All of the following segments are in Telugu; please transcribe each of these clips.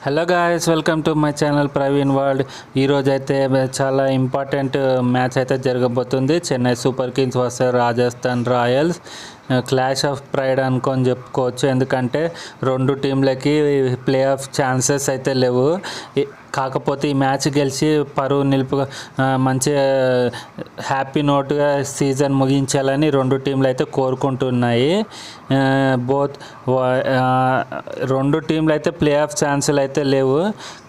Hello guys, welcome to my channel Praveen world. ఈరోజు అయితే చాలా ఇంపార్టెంట్ మ్యాచ్ అయితే జరగబోతుంది. Chennai super Kings versus Rajasthan Royals. Clash of pride అనుకొని చెప్పుకోవచ్చు. ఎందుకంటే రెండు టీంలకి ప్లే ఆఫ్ ఛాన్సెస్ అయితే లేవు. కాకపోతే ఈ మ్యాచ్ గెలిచి పరువు నిలుపు మంచి హ్యాపీ నోట్గా సీజన్ ముగించాలని రెండు టీంలు అయితే కోరుకుంటున్నాయి. రెండు టీంలు అయితే ప్లే ఆఫ్ ఛాన్సులు అయితే లేవు.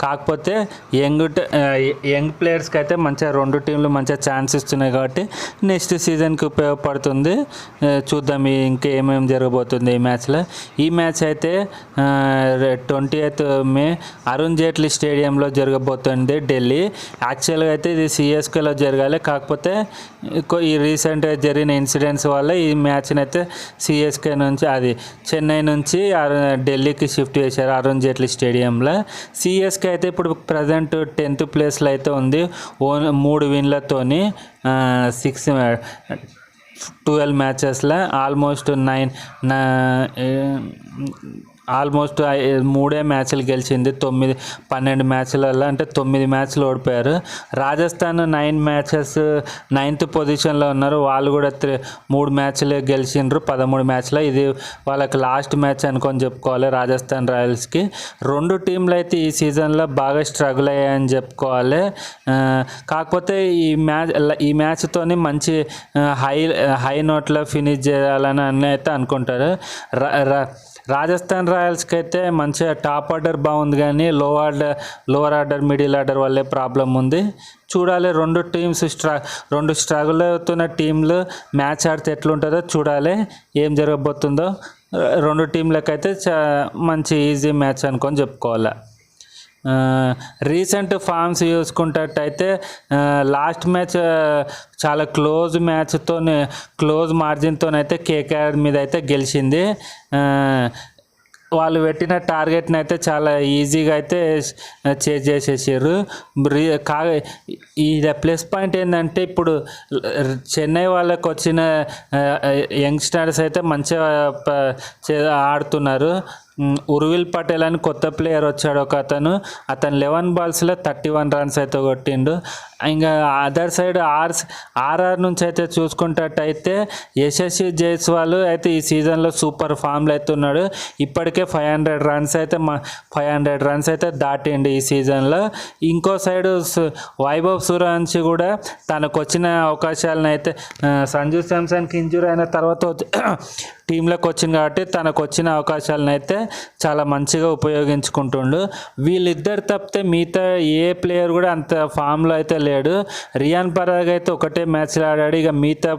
కాకపోతే యంగ్ ప్లేయర్స్కి అయితే మంచిగా రెండు టీంలు మంచిగా ఛాన్స్ ఇస్తున్నాయి కాబట్టి నెక్స్ట్ సీజన్కి ఉపయోగపడుతుంది. చూద్దాం ఇంకా ఏమేమి జరగబోతుంది ఈ మ్యాచ్లో. ఈ మ్యాచ్ అయితే 28th మే అరుణ్ జైట్లీ స్టేడియంలో జరగబోతుంది, ఢిల్లీ. యాక్చువల్గా అయితే ఇది సిఎస్కేలో జరగాలి. కాకపోతే ఈ రీసెంట్గా జరిగిన ఇన్సిడెంట్స్ వల్ల ఈ మ్యాచ్ని అయితే సిఎస్కే నుంచి చెన్నై నుంచి ఢిల్లీకి షిఫ్ట్ చేశారు అరుణ్ జైట్లీ స్టేడియంలో. సిఎస్కే అయితే ఇప్పుడు ప్రజెంట్ 10th ప్లేస్లో అయితే ఉంది, 3 విన్లతోని 12 మ్యాచెస్లో ఆల్మోస్ట్ 3 మ్యాచ్లు గెలిచింది. 12 మ్యాచ్లలో అంటే 9 మ్యాచ్లు ఓడిపోయారు. రాజస్థాన్ 9 మ్యాచెస్ 9th పొజిషన్లో ఉన్నారు. వాళ్ళు కూడా 3 మ్యాచ్లు గెలిచిండ్రు 13 మ్యాచ్లో. ఇది వాళ్ళకి లాస్ట్ మ్యాచ్ అనుకొని చెప్పుకోవాలి రాజస్థాన్ రాయల్స్కి. రెండు టీంలు అయితే ఈ సీజన్లో బాగా స్ట్రగుల్ అయ్యాయని చెప్పుకోవాలి. కాకపోతే ఈ మ్యాచ్తోని మంచి హై నోట్లో ఫినిష్ చేయాలని అయితే అనుకుంటారు. రాజస్థాన్ రాయల్స్కి అయితే మంచిగా టాప్ ఆర్డర్ బాగుంది, కానీ లోవర్ ఆర్డర్ మిడిల్ ఆర్డర్ వల్లే ప్రాబ్లం ఉంది. చూడాలి. రెండు స్ట్రగుల్ అవుతున్న టీంలు మ్యాచ్ ఆడితే ఎట్లుంటుందో చూడాలి, ఏం జరగబోతుందో. రెండు టీంలకైతే మంచి ఈజీ మ్యాచ్ అనుకొని చెప్పుకోవాలి. రీసెంట్ ఫామ్స్ చూసుకున్నట్టయితే లాస్ట్ మ్యాచ్ చాలా క్లోజ్ మార్జిన్తోనైతే కేకేఆర్ మీద అయితే గెలిచింది. వాళ్ళు పెట్టిన టార్గెట్ని అయితే చాలా ఈజీగా అయితే చేజ్ చేసేసారు. ఈ ప్లస్ పాయింట్ ఏంటంటే ఇప్పుడు చెన్నై వాళ్ళకి వచ్చిన యంగ్స్టర్స్ అయితే మంచిగా ఆడుతున్నారు. ఉర్విల్ పటేల్ అని కొత్త ప్లేయర్ వచ్చాడు ఒక అతను 11 బాల్స్లో 31 రన్స్ అయితే కొట్టిండు. ఇంకా అదర్ సైడ్ ఆర్ఆర్ నుంచి అయితే చూసుకున్నట్టయితే యశస్వి జైస్వాల్ అయితే ఈ సీజన్లో సూపర్ ఫామ్లో అయితే ఉన్నాడు. ఇప్పటికే 500 రన్స్ అయితే దాటిండు ఈ సీజన్లో. ఇంకో సైడ్ వైభవ్ సూర్యవంశీ కూడా తనకు వచ్చిన అవకాశాలను అయితే సంజు శాంసన్కి ఇంజూరీ అయిన తర్వాత టీంలోకి వచ్చింది కాబట్టి తనకు వచ్చిన అవకాశాలను అయితే చాలా మంచిగా ఉపయోగించుకుంటుండు. వీళ్ళిద్దరు తప్పితే మిగతా ఏ ప్లేయర్ కూడా అంత ఫామ్లో అయితే లేడు. రియాన్ పరాగ్ అయితే ఒకటే మ్యాచ్లో ఆడాడు. ఇక మిగతా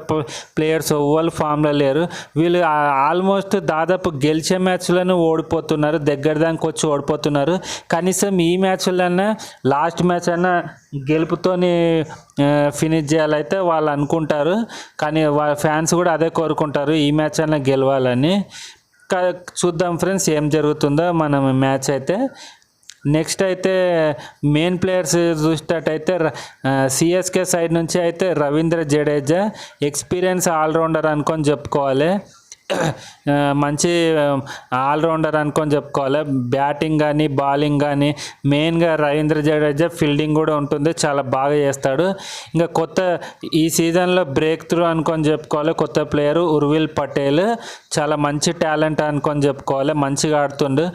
ప్లేయర్స్ ఎవ్వరు ఫామ్లో లేరు. వీళ్ళు ఆల్మోస్ట్ దాదాపు గెలిచే మ్యాచ్లను ఓడిపోతున్నారు, దగ్గర దానికి వచ్చి ఓడిపోతున్నారు. కనీసం ఈ మ్యాచ్లన్నా లాస్ట్ మ్యాచ్ అన్నా గెలుపుతోని ఫినిష్ చేయాలైతే వాళ్ళు అనుకుంటారు. కానీ వాళ్ళ ఫ్యాన్స్ కూడా అదే కోరుకుంటారు, ఈ మ్యాచ్ అన్నా గెలవాలని. చూద్దాం ఫ్రెండ్స్ ఏం జరుగుతుందో మనం మ్యాచ్ అయితే. నెక్స్ట్ అయితే మెయిన్ ప్లేయర్స్ చూసేటట్టయితే సిఎస్కే సైడ్ నుంచి అయితే రవీంద్ర జడేజా ఎక్స్పీరియన్స్ ఆల్రౌండర్ అనుకొని చెప్పుకోవాలి. మంచి ఆల్రౌండర్ అనుకొని చెప్పుకోవాలి. బ్యాటింగ్ కానీ బౌలింగ్ కానీ మెయిన్గా రవీంద్ర జడేజా ఫీల్డింగ్ కూడా ఉంటుంది, చాలా బాగా చేస్తాడు. ఇంకా ఈ సీజన్లో బ్రేక్ త్రూ అనుకొని చెప్పుకోవాలి కొత్త ప్లేయరు ఉర్విల్ పటేల్. చాలా మంచి టాలెంట్ అనుకొని చెప్పుకోవాలి, మంచిగా ఆడుతుండు.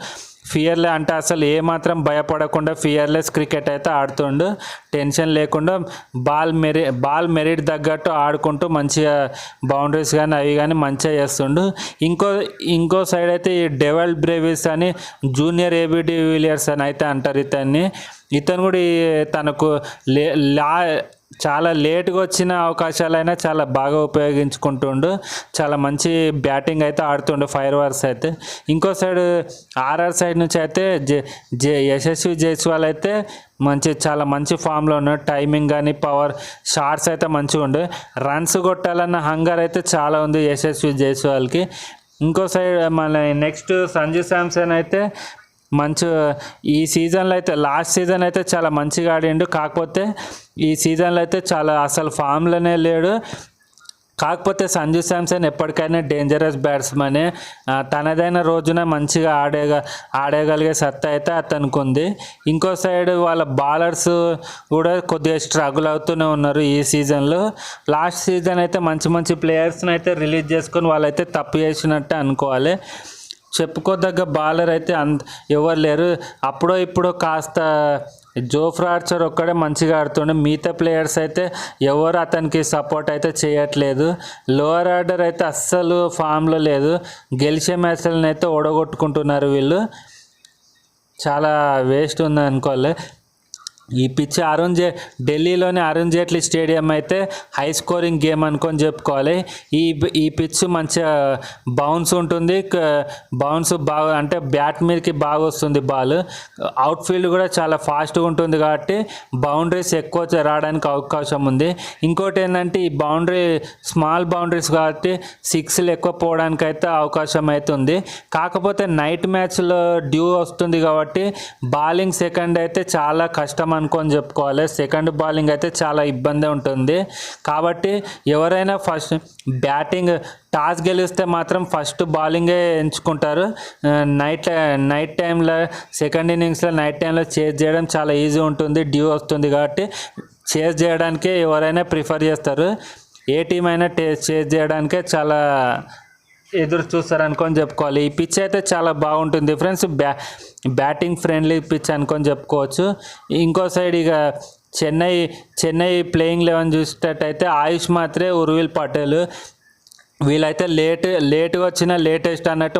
ఫియర్లెస్ అంటే అసలు ఏమాత్రం భయపడకుండా ఫియర్లెస్ క్రికెట్ అయితే ఆడుతుండు. టెన్షన్ లేకుండా బాల్ మెరిట్ తగ్గట్టు ఆడుకుంటూ మంచిగా బౌండరీస్ కానీ అవి కానీ మంచిగా చేస్తుండు. ఇంకో సైడ్ అయితే ఈ డెవల్ బ్రేవిస్ అని జూనియర్ ఏబిడి విలియర్స్ అని అయితే అంటారు ఇతను కూడా తనకు చాలా లేట్గా వచ్చిన అవకాశాలైనా చాలా బాగా ఉపయోగించుకుంటుండు. చాలా మంచి బ్యాటింగ్ అయితే ఆడుతుండు, 5 ఓవర్స్ అయితే. ఇంకో సైడ్ ఆర్ఆర్ సైడ్ నుంచి అయితే యశస్వి జైస్వాల్ అయితే చాలా మంచి ఫామ్లో ఉన్నాడు. టైమింగ్ కానీ పవర్ షాట్స్ అయితే మంచిగా ఉండు. రన్స్ కొట్టాలన్న హంగర్ అయితే చాలా ఉంది యశస్వి జైస్వాల్కి. ఇంకో సైడ్ మన నెక్స్ట్ సంజు శాంసన్ అయితే ఈ సీజన్లో అయితే లాస్ట్ సీజన్ అయితే చాలా మంచిగా ఆడిండు. కాకపోతే ఈ సీజన్లో అయితే చాలా అసలు ఫామ్లోనే లేడు. కాకపోతే సంజు శాంసన్ ఎప్పటికైనా డేంజరస్ బ్యాట్స్మనే. తనదైన రోజున మంచిగా ఆడేయగలిగే సత్తా అయితే అతనికి ఉంది. ఇంకో సైడ్ వాళ్ళ బాలర్స్ కూడా కొద్దిగా స్ట్రగుల్ అవుతూనే ఉన్నారు ఈ సీజన్లో. లాస్ట్ సీజన్ అయితే మంచి మంచి ప్లేయర్స్ని అయితే రిలీజ్ చేసుకొని వాళ్ళైతే తప్పు చేసినట్టే అనుకోవాలి. చెప్పుకోదగ్గ బౌలర్ అయితే ఎవరు లేరు. అప్పుడో ఇప్పుడో కాస్త జోఫ్రా ఆర్చర్ ఒక్కడే మంచిగా ఆడుతుండే, మిగతా ప్లేయర్స్ అయితే ఎవరు అతనికి సపోర్ట్ అయితే చేయట్లేదు. లోవర్ ఆర్డర్ అయితే అస్సలు ఫామ్లో లేదు. గెలిచే మ్యాచ్లను అయితే ఓడగొట్టుకుంటున్నారు వీళ్ళు. చాలా వేస్ట్ ఉంది అనుకోవాలి. ఈ పిచ్ ఢిల్లీలోని అరుణ్ జైట్లీ స్టేడియం అయితే హై స్కోరింగ్ గేమ్ అనుకొని చెప్పుకోవాలి. ఈ పిచ్ మంచిగా బౌన్స్ ఉంటుంది. బౌన్స్ బాగా అంటే బ్యాట్ మీదకి బాగా వస్తుంది బాల్. అవుట్ఫీల్డ్ కూడా చాలా ఫాస్ట్గా ఉంటుంది కాబట్టి బౌండరీస్ ఎక్కువ రావడానికి అవకాశం ఉంది. ఇంకోటి ఏంటంటే ఈ స్మాల్ బౌండరీస్ కాబట్టి సిక్స్లు ఎక్కువ పోవడానికి అయితే అవకాశం అయితే ఉంది. కాకపోతే నైట్ మ్యాచ్లో డ్యూ వస్తుంది కాబట్టి బౌలింగ్ సెకండ్ అయితే చాలా కష్టం అనుకొని చెప్పుకోవాలి. సెకండ్ బౌలింగ్ అయితే చాలా ఇబ్బంది ఉంటుంది. కాబట్టి ఎవరైనా ఫస్ట్ బ్యాటింగ్ టాస్ గెలిస్తే మాత్రం ఫస్ట్ బౌలింగే ఎంచుకుంటారు. నైట్ టైంలో సెకండ్ ఇన్నింగ్స్లో నైట్ టైంలో చేజ్ చేయడం చాలా ఈజీ ఉంటుంది. డ్యూ వస్తుంది కాబట్టి చేజ్ చేయడానికే ఎవరైనా ప్రిఫర్ చేస్తారు. ఏ టీం అయినా చేజ్ చేయడానికే చాలా ఎదురు చూస్తారు అనుకొని చెప్పుకోవాలి. ఈ పిచ్ అయితే చాలా బాగుంటుంది ఫ్రెండ్స్. బ్యాటింగ్ ఫ్రెండ్లీ పిచ్ అనుకొని చెప్పుకోవచ్చు. ఇంకో సైడ్ ఇక చెన్నై ప్లేయింగ్ 11 చూసేటట్టయితే ఆయుష్ మాత్రే, ఉర్విల్ పటేల్ వీళ్ళైతే లేట్గా వచ్చిన లేటెస్ట్ అన్నట్టు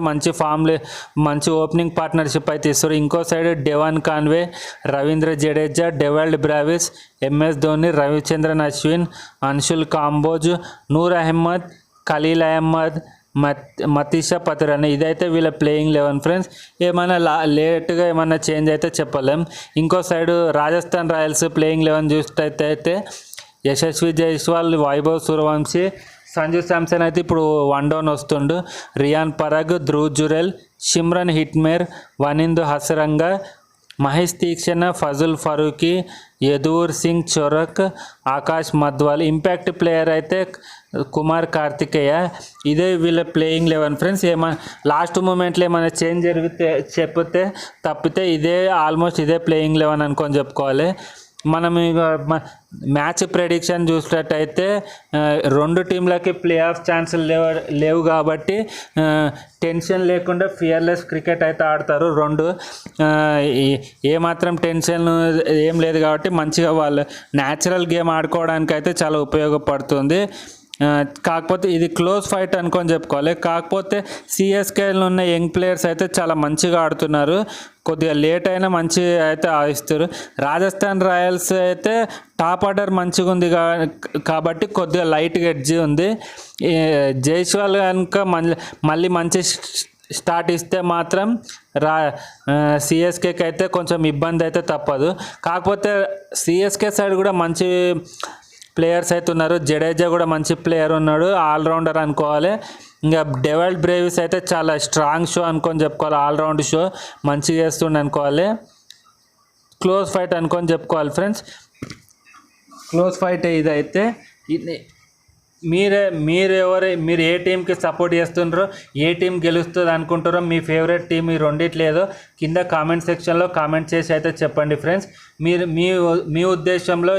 మంచి ఓపెనింగ్ పార్ట్నర్షిప్ అయితే ఇస్తారు. ఇంకో side Devon Conway, Ravindra Jadeja, Dewald Brevis, MS Dhoni, Ravichandran Ashwin, Anshul Kamboj, Noor Ahmad, Khaleel Ahmed, Matheesha Pathirana ఇదైతే వీళ్ళ ప్లేయింగ్ 11 ఫ్రెండ్స్. ఏమైనా లేట్గా ఏమైనా చేంజ్ అయితే చెప్పలేం. ఇంకో సైడు రాజస్థాన్ రాయల్స్ ప్లేయింగ్ 11 చూస్తే యశస్వి జైస్వాల్, వైభవ్ సూర్యవంశీ, సంజు శాంసన్ అయితే ఇప్పుడు 1 డౌన్ వస్తుండు. రియాన్ పరాగ్, ధ్రువ్ జురెల్, సిమ్రన్ హిట్మేర్, వనిందు హసరంగా, మహేష్ తీక్షణ, ఫజుల్ ఫరూకీ, యదువర్ సింగ్ చొరక్, ఆకాష్ మధ్వాల్. ఇంపాక్ట్ ప్లేయర్ అయితే కుమార్ కార్తికేయ. ఇదే వీళ్ళ ప్లేయింగ్ 11 ఫ్రెండ్స్. లాస్ట్ మూమెంట్లో ఏమైనా చేంజ్ జరిగితే తప్పితే ఆల్మోస్ట్ ఇదే ప్లేయింగ్ 11 అనుకొని చెప్పుకోవాలి. మనం ఇక మ్యాచ్ ప్రెడిక్షన్ చూసినట్టయితే రెండు టీంలకి ప్లే ఆఫ్ ఛాన్సులు లేవు కాబట్టి టెన్షన్ లేకుండా ఫియర్లెస్ క్రికెట్ అయితే ఆడతారు. ఏమాత్రం టెన్షన్ ఏం లేదు కాబట్టి మంచిగా వాళ్ళు న్యాచురల్ గేమ్ ఆడుకోవడానికి అయితే చాలా ఉపయోగపడుతుంది. కాకపోతే ఇది క్లోజ్ ఫైట్ అనుకొని చెప్పుకోవాలి. కాకపోతే సిఎస్కేలో ఉన్న యంగ్ ప్లేయర్స్ అయితే చాలా మంచిగా ఆడుతున్నారు. కొద్దిగా లేట్ అయినా మంచి అయితే ఆడిస్తారు. రాజస్థాన్ రాయల్స్ అయితే టాప్ ఆర్డర్ మంచిగా ఉంది కాబట్టి కొద్దిగా లైట్గా ఎడ్జి ఉంది. జైస్వాల్ కనుక మళ్ళీ మంచి స్టార్ట్ ఇస్తే మాత్రం సిఎస్కేకి అయితే కొంచెం ఇబ్బంది అయితే తప్పదు. కాకపోతే సిఎస్కే సైడ్ కూడా మంచి ప్లేయర్స్ అయితే ఉన్నారు. జడేజా కూడా మంచి ప్లేయర్ ఉన్నాడు, ఆల్రౌండర్ అనుకోవాలి. ఇంకా డెవాల్డ్ బ్రేవిస్ అయితే చాలా స్ట్రాంగ్ షో అనుకొని చెప్పుకోవాలి. ఆల్రౌండ్ షో మంచిగా చేస్తుండే అనుకోవాలి. క్లోజ్ ఫైట్ అనుకొని చెప్పుకోవాలి ఫ్రెండ్స్. క్లోజ్ ఫైట్ ఇదైతే మీరు ఏ టీంకి సపోర్ట్ చేస్తుండ్రో, ఏ టీం గెలుస్తుంది అనుకుంటారో, మీ ఫేవరెట్ టీం ఈ రెండిట్లేదో కింద కామెంట్ సెక్షన్లో కామెంట్ చేసి అయితే చెప్పండి ఫ్రెండ్స్. మీ ఉద్దేశంలో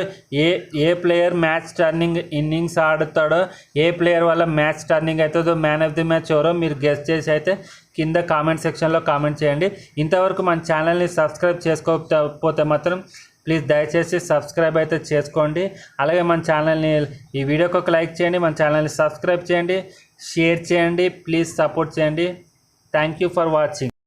ఏ ప్లేయర్ మ్యాచ్ టర్నింగ్ ఇన్నింగ్స్ ఆడుతాడో, ఏ ప్లేయర్ వల్ల మ్యాచ్ టర్నింగ్ అవుతుందో, మ్యాన్ ఆఫ్ ది మ్యాచ్ ఎవరో మీరు గెస్ చేసి అయితే కింద కామెంట్ సెక్షన్లో కామెంట్ చేయండి. ఇంతవరకు మన ఛానల్ని సబ్స్క్రైబ్ చేసుకోకపోతే మాత్రం ప్లీజ్ దయచేసి సబ్స్క్రైబ్ అయితే చేసుకోండి. అలాగే మన ఛానల్ని ఈ వీడియోకి ఒక లైక్ చేయండి, మన ఛానల్ని సబ్స్క్రైబ్ చేయండి, షేర్ చేయండి, ప్లీజ్ సపోర్ట్ చేయండి. Thank you for watching.